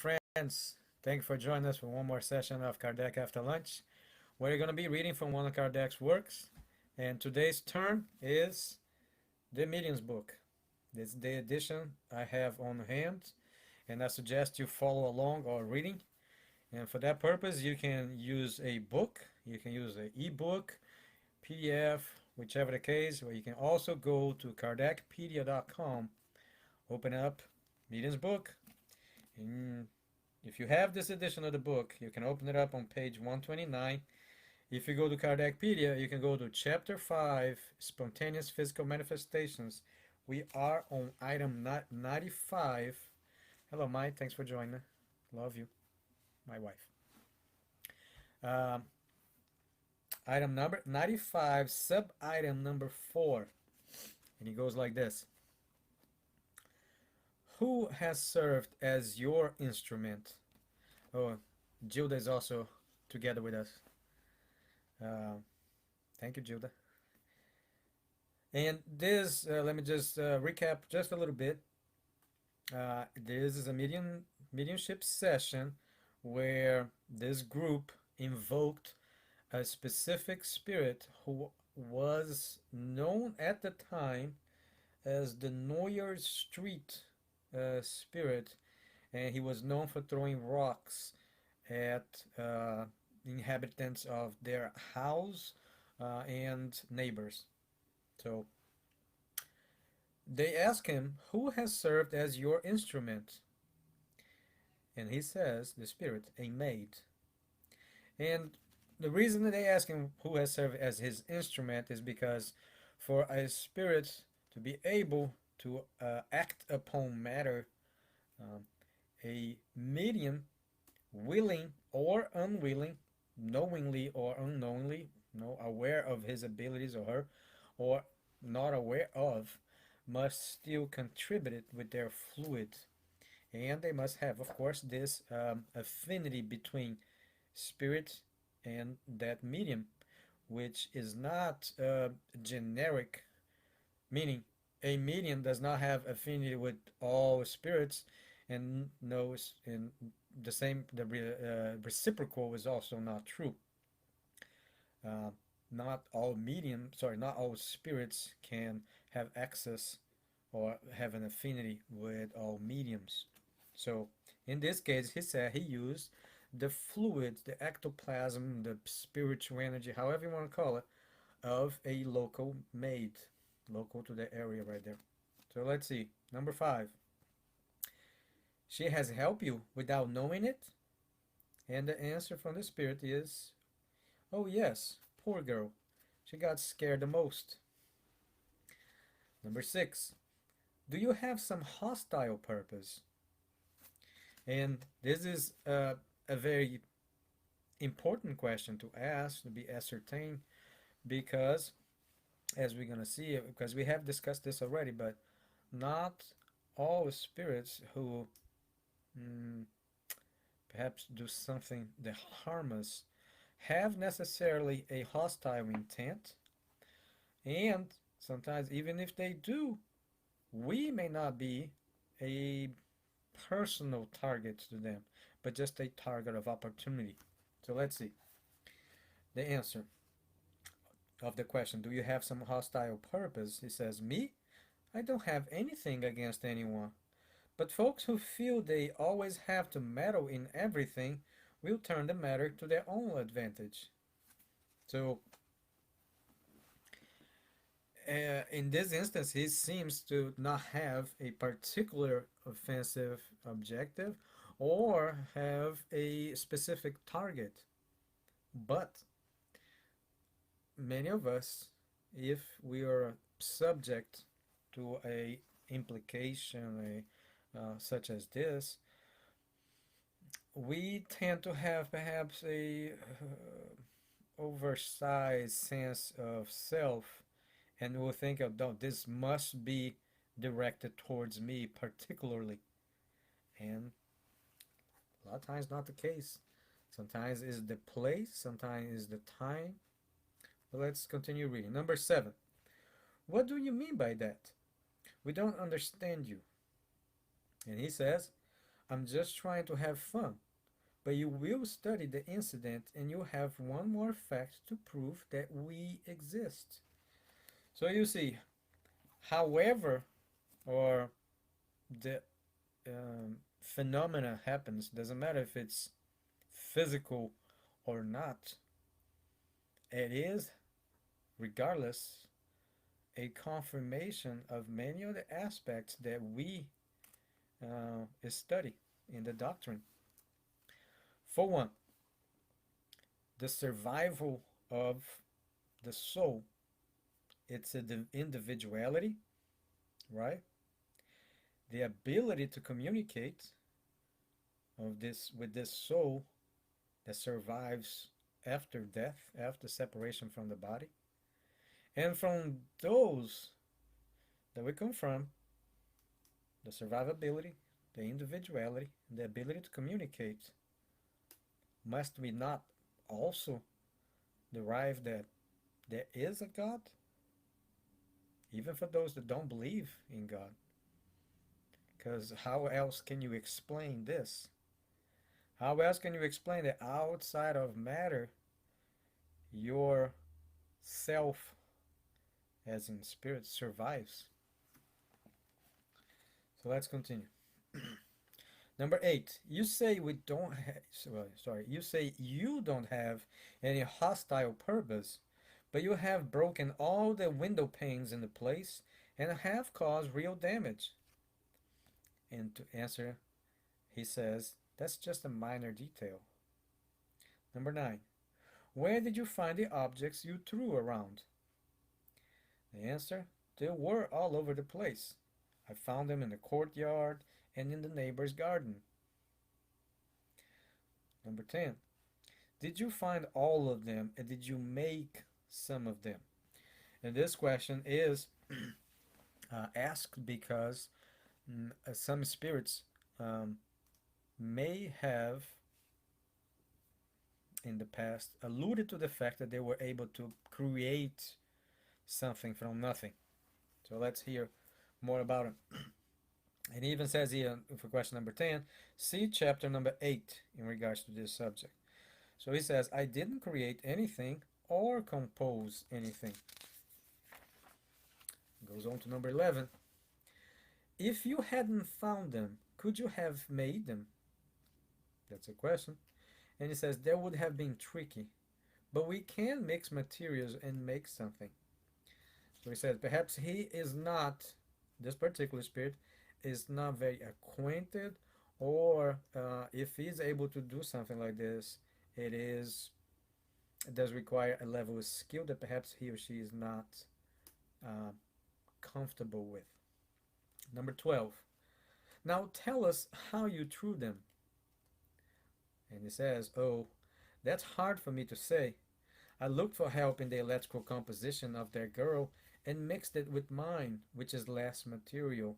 friends. Thank you for joining us for one more session of Kardec After Lunch. We're going to be reading from one of Kardec's works, and today's turn is the Medium's book. This is the edition I have on hand, and I suggest you follow along or reading. And for that purpose, you can use a book, you can use an ebook, PDF, whichever the case, or you can also go to kardecpedia.com, open up Medium's book, and if you have this edition of the book, you can open it up on page 129. If you go to Kardecpedia, you can go to chapter 5, Spontaneous Physical Manifestations. We are on item 95. Hello, Mike. Thanks for joining. Love you, my wife. Um, Item number 95, sub-item number 4. And it goes like this. Who has served as your instrument? Oh, Gilda is also together with us. Uh, Thank you, Gilda. And this, let me just recap just a little bit. This is a mediumship session where this group invoked a specific spirit who was known at the time as the Neuer Street spirit, and he was known for throwing rocks at inhabitants of their house and neighbors. So they ask him, "Who has served as your instrument?" And he says, the spirit, "A maid." And the reason that they ask him who has served as his instrument is because for a spirit to be able to act upon matter, um, a medium, willing or unwilling, knowingly or unknowingly, aware of his abilities or her, or not aware of, must still contribute it with their fluid. And they must have, of course, this affinity between spirit and that medium, which is not generic, meaning a medium does not have affinity with all spirits, and knows in the same, the reciprocal is also not true. Uh, Not all not all spirits can have access or have an affinity with all mediums. So in this case, he said he used the fluid, the ectoplasm, the spiritual energy, however you want to call it, of a local maid, local to the area right there. So let's see. Number 5. She has helped you without knowing it? And the answer from the spirit is, oh yes, poor girl. She got scared the most. Number 6. Do you have some hostile purpose? And this is a very important question to ask, to be ascertained, because as we're going to see, because we have discussed this already, but not all spirits who mm, perhaps do something that harm us have necessarily a hostile intent, and sometimes even if they do, we may not be a personal target to them, but just a target of opportunity. So let's see the answer of the question. Do you have some hostile purpose? He says, me? I don't have anything against anyone. But folks who feel they always have to meddle in everything will turn the matter to their own advantage. So, in this instance, he seems to not have a particular offensive objective or have a specific target. But many of us, if we are subject to a implication such as this, we tend to have perhaps a oversized sense of self, and we'll think of, no, this must be directed towards me particularly, and a lot of times not the case. Sometimes it's the place, sometimes it's the time. But let's continue reading. Number 7. What do you mean by that? We don't understand you. And he says, I'm just trying to have fun. But you will study the incident and you have one more fact to prove that we exist. So you see, however, or the phenomena happens, doesn't matter if it's physical or not, it is, regardless, a confirmation of many of the aspects that we study in the doctrine. For one, the survival of the soul, it's an individuality, right? The ability to communicate of this with this soul that survives after death, after separation from the body. And from those that we confirm, the survivability, the individuality, and the ability to communicate, must we not also derive that there is a God, even for those that don't believe in God? Because how else can you explain this? How else can you explain that outside of matter, your self, as in spirit, survives? So let's continue. Number 8, you say we don't have, sorry, you say you don't have any hostile purpose, but you have broken all the window panes in the place and have caused real damage. And to answer, he says, that's just a minor detail. Number 9, where did you find the objects you threw around? The answer, they were all over the place. I found them in the courtyard and in the neighbor's garden. Number 10, did you find all of them and did you make some of them? And this question is asked because some spirits may have in the past alluded to the fact that they were able to create something from nothing. So let's hear more about it. And he even says here for question number 10, see chapter number 8 in regards to this subject. So he says, I didn't create anything or compose anything. Goes on to number 11. If you hadn't found them, could you have made them? That's a question. And he says, that would have been tricky. But we can mix materials and make something. So he says, perhaps he is not, this particular spirit, is not very acquainted, or if he's able to do something like this, it does require a level of skill that perhaps he or she is not uh, comfortable with. Number 12. Now tell us how you threw them. And he says, oh, that's hard for me to say. I looked for help in the electrical composition of their girl and mixed it with mine, which is less material.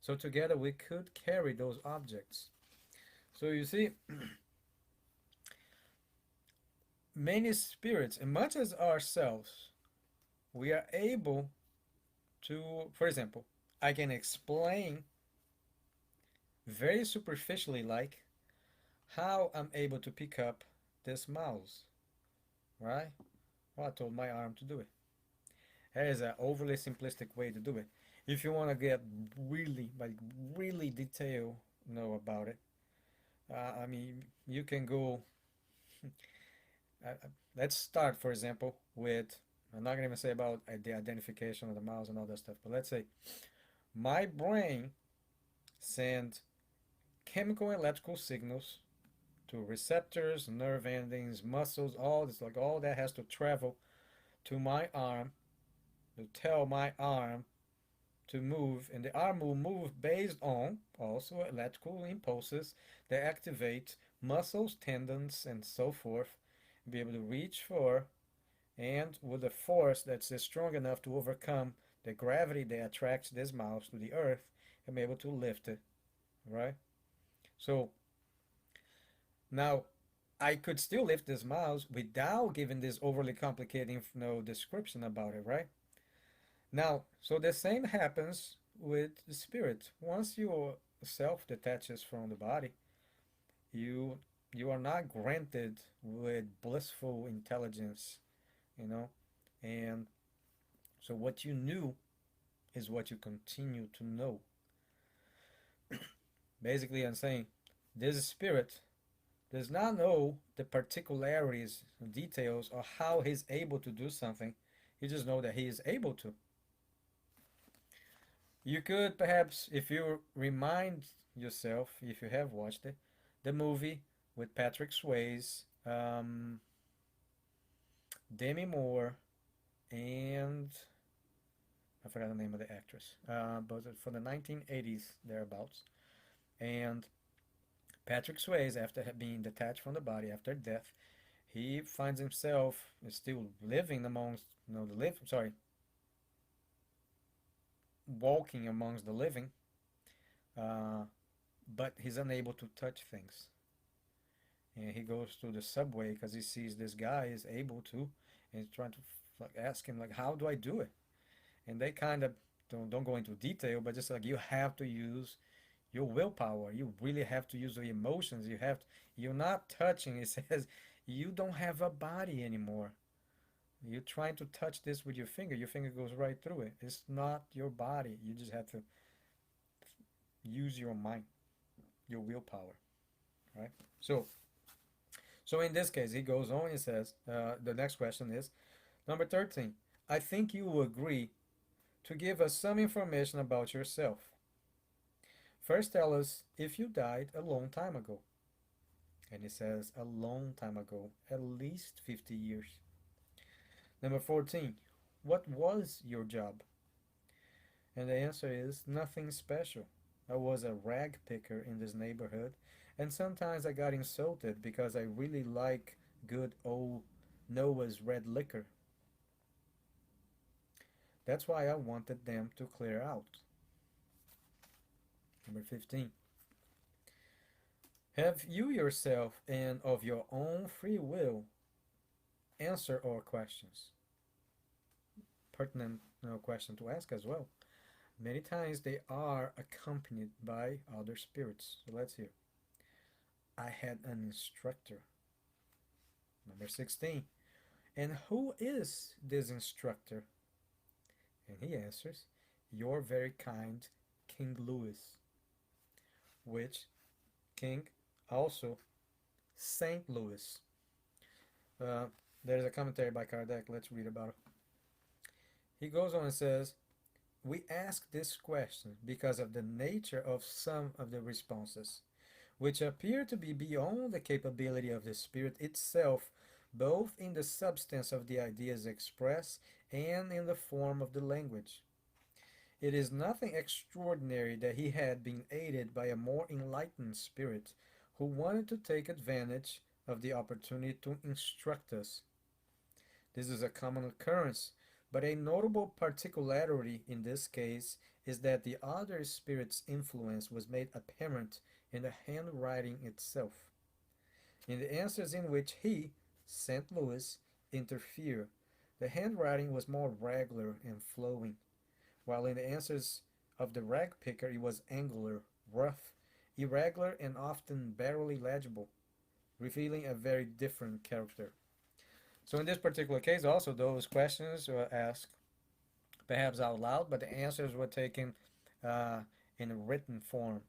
So together we could carry those objects. So you see, many spirits, and much as ourselves, we are able to, for example, I can explain very superficially like how I'm able to pick up this mouse, right? Well, I told my arm to do it. That is an overly simplistic way to do it. If you want to get really, like really detailed, know about it, I mean, you can go. Let's start, for example, with. I'm not gonna even say about the identification of the mouse and all that stuff, but let's say my brain sends chemical and electrical signals to receptors, nerve endings, muscles, all this, like all that has to travel to my arm to tell my arm to move, and the arm will move based on also electrical impulses that activate muscles, tendons, and so forth, be able to reach for, and with a force that's strong enough to overcome the gravity that attracts this mouse to the earth, and be able to lift it, right? So now I could still lift this mouse without giving this overly complicated description about it, right? Now, so the same happens with the spirit. Once you self detaches from the body, you you are not granted with blissful intelligence, you know, and so what you knew is what you continue to know. Basically, I'm saying this spirit does not know the particularities, details, or how he's able to do something. You just know that he is able to. You could perhaps, if you remind yourself, if you have watched it, the movie with Patrick Swayze, Demi Moore, and I forgot the name of the actress, but for the 1980s thereabouts. And Patrick Swayze, after being detached from the body after death, he finds himself still living amongst, the live. Sorry, walking amongst the living, uh, but he's unable to touch things. And he goes to the subway because he sees this guy is able to, and he's trying to like ask him like, "How do I do it?" And they kind of don't go into detail, but just like you have to use your willpower. You really have to use the emotions. You're not touching. It says you don't have a body anymore. You're trying to touch this with your finger. Your finger goes right through it. It's not your body. You just have to use your mind, your willpower, right? So in this case, he goes on and says, the next question is number 13. I think you will agree to give us some information about yourself. First, tell us if you died a long time ago. And he says, a long time ago, at least 50 years. Number 14, what was your job? And the answer is nothing special. I was a rag picker in this neighborhood, and sometimes I got insulted because I really like good old Noah's red liquor. That's why I wanted them to clear out. Number 15. Have you yourself and of your own free will answer our questions? Pertinent question to ask as well. Many times they are accompanied by other spirits. So let's hear. I had an instructor. Number 16. And who is this instructor? And he answers, your very kind King Louis, which King also Saint Louis. Uh, there's a commentary by Kardec. Let's read about it. He goes on and says, we ask this question because of the nature of some of the responses, which appear to be beyond the capability of the spirit itself, both in the substance of the ideas expressed and in the form of the language. It is nothing extraordinary that he had been aided by a more enlightened spirit who wanted to take advantage of the opportunity to instruct us. This is a common occurrence, but a notable particularity in this case is that the other spirit's influence was made apparent in the handwriting itself. In the answers in which he, St. Louis, interfered, the handwriting was more regular and flowing, while in the answers of the rag picker it was angular, rough, irregular, and often barely legible, revealing a very different character. So in this particular case, also those questions were asked perhaps out loud, but the answers were taken uh, in a written form,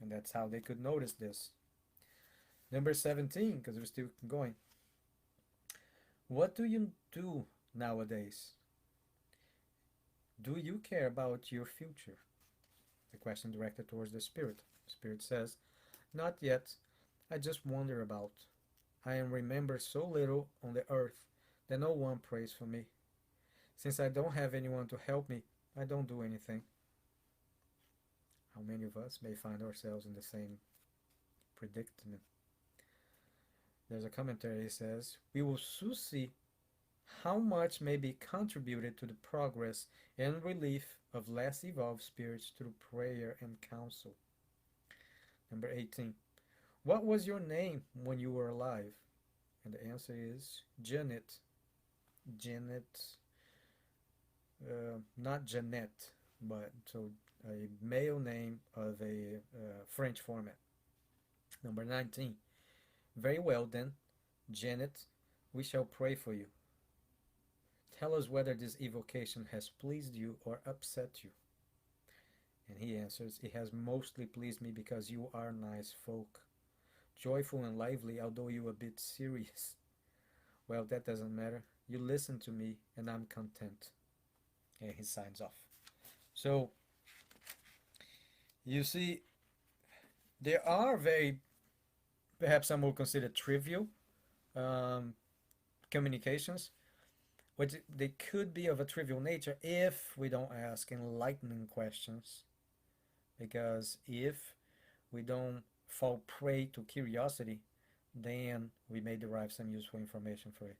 and that's how they could notice this. Number 17, because we're still going. What do you do nowadays? Do you care about your future? The question directed towards the spirit. The spirit says, not yet. I just wonder about. I am remembered so little on the earth that no one prays for me. Since I don't have anyone to help me, I don't do anything. How many of us may find ourselves in the same predicament? There's a commentary that says, we will soon see how much may be contributed to the progress and relief of less evolved spirits through prayer and counsel. Number 18. What was your name when you were alive? And the answer is Janet. Janet, not Jeanette, but so a male name of a French format. Number 19. Very well then, Janet, we shall pray for you. Tell us whether this evocation has pleased you or upset you. And he answers, it has mostly pleased me because you are nice folk, joyful and lively, although you a bit serious. Well, that doesn't matter. You listen to me, and I'm content. And he signs off. So, you see, there are very, perhaps some would consider trivial um, communications, which they could be of a trivial nature if we don't ask enlightening questions. Because if we don't fall prey to curiosity, then we may derive some useful information for it.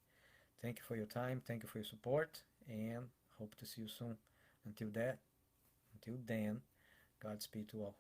Thank you for your time. Thank you for your support, and hope to see you soon. Until then, Godspeed to all.